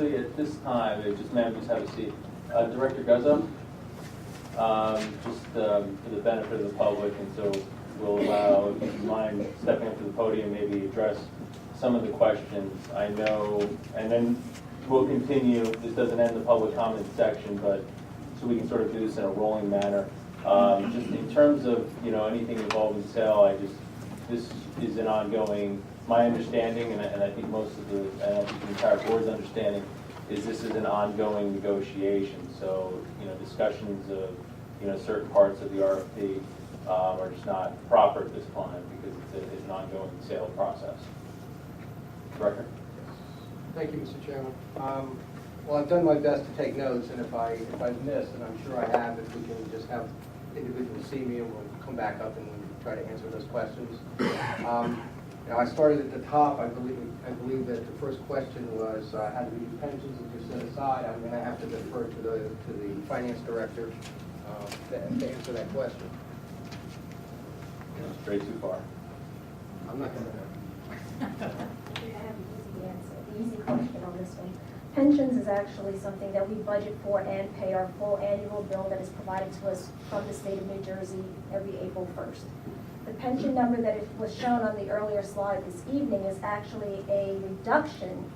actually, at this time, ma'am, just have a seat. Director Guzzo, just for the benefit of the public, and so we'll allow, if you mind stepping up to the podium, maybe address some of the questions. I know, and then we'll continue. This doesn't end the public comment section, but so we can sort of do this in a rolling manner. Just in terms of, anything involving sale, this is an ongoing, my understanding, and I think most of and I think the entire board's understanding, is this is an ongoing negotiation. So, discussions of, certain parts of the RFP are just not proper at this time because it's an ongoing sale process. Director? Thank you, Mr. Chairman. Well, I've done my best to take notes, and if I've missed, and I'm sure I have, if we can just have individuals see me, and we'll come back up and try to answer those questions. I started at the top. I believe that the first question was how do we do pensions that are set aside. I'm going to have to defer to the finance director to answer that question. Straight too far. I'm not going to. I have an easy answer, the easy question on this one. Pensions is actually something that we budget for and pay our full annual bill that is provided to us from the state of New Jersey every April 1st. The pension number that was shown on the earlier slide this evening is actually a reduction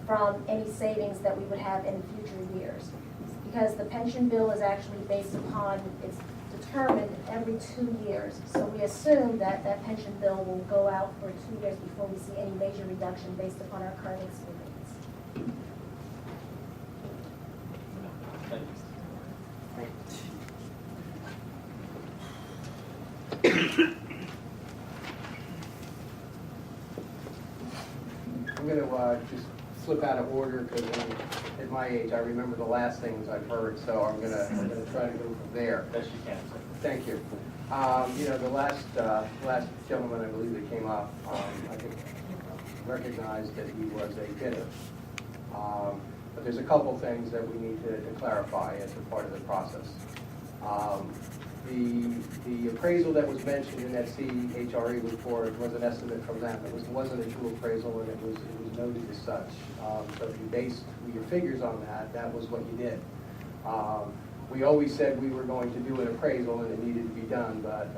from any savings that we would have in future years. Because the pension bill is actually based upon, it's determined every 2 years. So we assume that that pension bill will go out for 2 years before we see any major reduction based upon our current experience. I'm going to just flip out of order because at my age I remember the last things I've heard, so I'm going to try to go from there. Best you can, sir. Thank you. The last gentleman I believe that came up, I think recognized that he was a bidder. But there's a couple things that we need to clarify as a part of the process. The appraisal that was mentioned in that CHRE report was an estimate from them. It wasn't a true appraisal, and it was noted as such. So if you based your figures on that, that was what you did. We always said we were going to do an appraisal and it needed to be done, but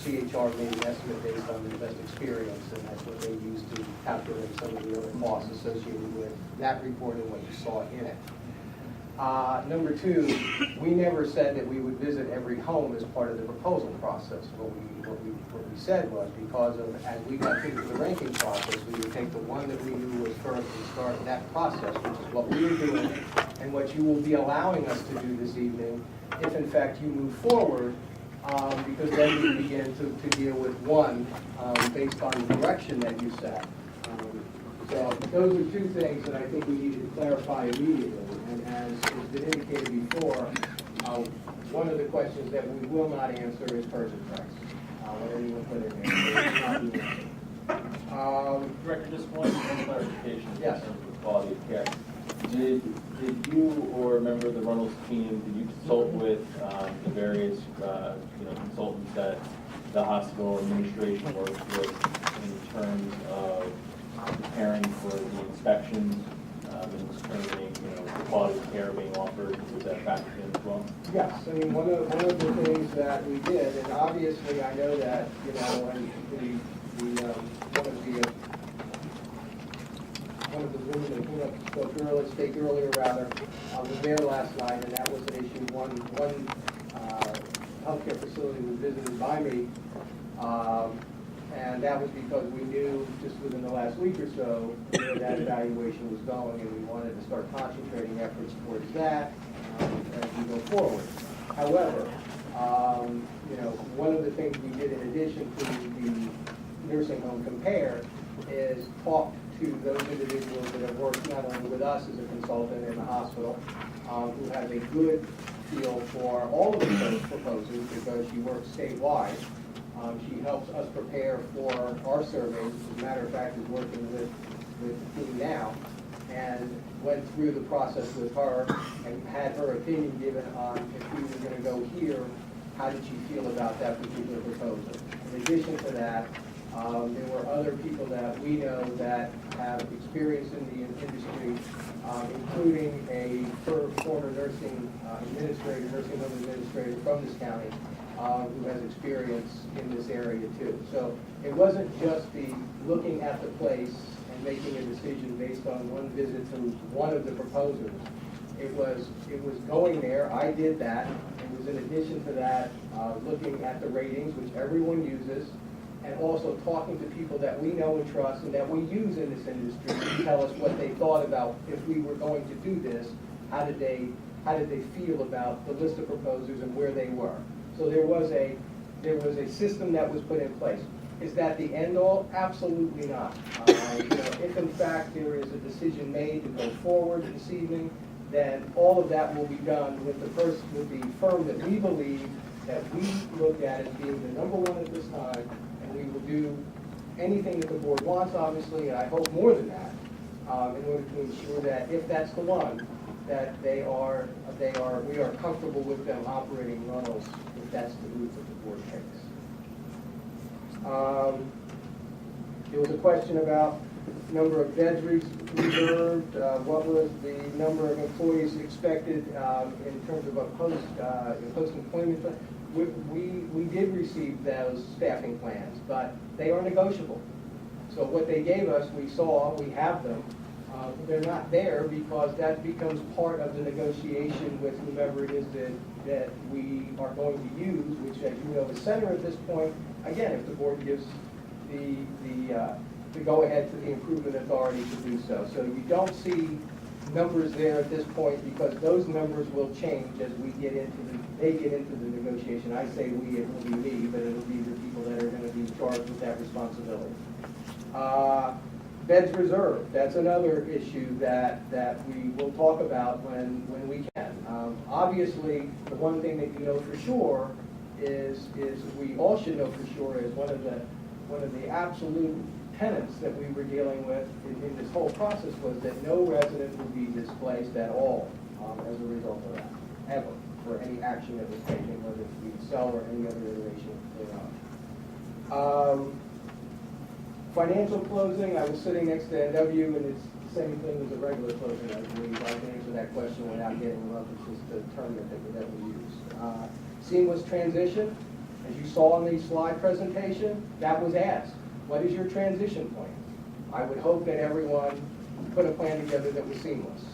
CHR made an estimate based on their best experience, and that's what they used to calculate some of the other costs associated with that report and what you saw in it. Number two, we never said that we would visit every home as part of the proposal process. What we said was, because of, as we got into the ranking process, we would take the one that we knew was first and start that process, which is what we were doing, and what you will be allowing us to do this evening, if in fact you move forward, because then we begin to deal with one based on the direction that you set. So those are two things that I think we needed to clarify immediately. And as has been indicated before, one of the questions that we will not answer is purchase price. What anyone put in there. Director, just one clarification in Yes. terms of the quality of care. Did you or a member of the Runnells team, did you consult with the various consultants that the hospital administration works with in terms of preparing for the inspections and determining the quality of care being offered? Was that factored in as well? Yes, I mean, one of the things that we did, and obviously I know that, one of the women that came up to speak earlier, was there last night, and that was an issue. One healthcare facility was visited by me, and that was because we knew just within the last week or so where that evaluation was going, and we wanted to start concentrating efforts towards that as we go forward. However, one of the things we did in addition to the nursing home compare is talk to those individuals that have worked not only with us as a consultant in the hospital, who has a good feel for all of the proposals because she works statewide. She helps us prepare for our surveys. As a matter of fact, is working with the team now, and went through the process with her and had her opinion given on if we were going to go here, how did she feel about that particular proposal. In addition to that, there were other people that we know that have experience in the industry including a former nursing administrator, nursing home administrator from this county, who has experience in this area too. So it wasn't just the looking at the place and making a decision based on one visit to one of the proposers. It was going there. I did that. It was in addition to that, looking at the ratings, which everyone uses, and also talking to people that we know and trust and that we use in this industry to tell us what they thought about if we were going to do this. How did they feel about the list of proposers and where they were? So there was a system that was put in place. Is that the end all? Absolutely not. If in fact there is a decision made to go forward this evening, then all of that will be done with the firm that we believe that we look at as being the number one at this time, and we will do anything that the board wants, obviously, and I hope more than that, in order to ensure that if that's the one, that we are comfortable with them operating Runnells if that's the route that the board takes. There was a question about number of beds reserved, what was the number of employees expected in terms of a post-employment plan. We did receive those staffing plans, but they are negotiable. So what they gave us, we saw, we have them. They're not there because that becomes part of the negotiation with whomever it is that we are going to use, which, as you know, the center at this point, again, if the board gives the go-ahead to the improvement authority to do so. So we don't see numbers there at this point because those numbers will change as they get into the negotiation. I say we, it will be me, but it'll be the people that are going to be charged with that responsibility. Beds reserved, that's another issue that we will talk about when we can. Obviously, the one thing that you know for sure is we all should know for sure is one of the absolute tenets that we were dealing with in this whole process was that no resident would be displaced at all as a result of that, ever, for any action that was taken, whether it be sell or any other iteration thereof. Financial closing, I was sitting next to NW, and it's the same thing as a regular closing, I believe. I can answer that question without getting up. It's just the term that we use. Seamless transition, as you saw in the slide presentation, that was asked. What is your transition plan? I would hope that everyone put a plan together that was seamless.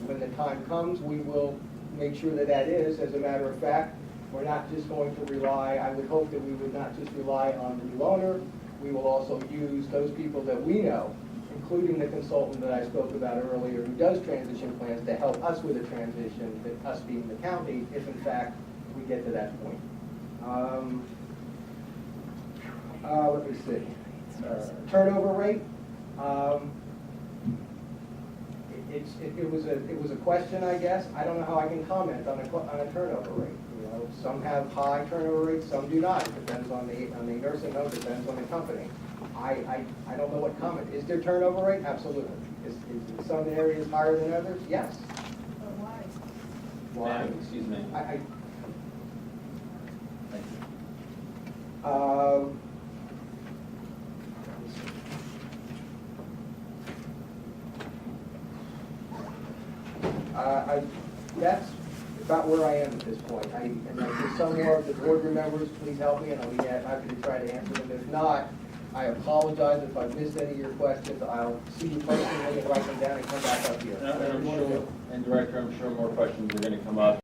When the time comes, we will make sure that that is. As a matter of fact, we're not just going to rely, I would hope that we would not just rely on the new owner. We will also use those people that we know, including the consultant that I spoke about earlier who does transition plans to help us with a transition, us being the county, if in fact we get to that point. Let me see. Turnover rate. It was a question, I guess. I don't know how I can comment on a turnover rate. Some have high turnover rates, some do not. It depends on the nursing home, depends on the company. I don't know what comment. Is there turnover rate? Absolutely. Is some areas higher than others? Yes. But why? Why? Ma'am, excuse me. Thank you. That's about where I am at this point. And if some more of the board members, please help me, and I'll be happy to try to answer them. If not, I apologize if I've missed any of your questions. I'll see you personally and write them down and come back up here. And Director, I'm sure more questions are going to come up.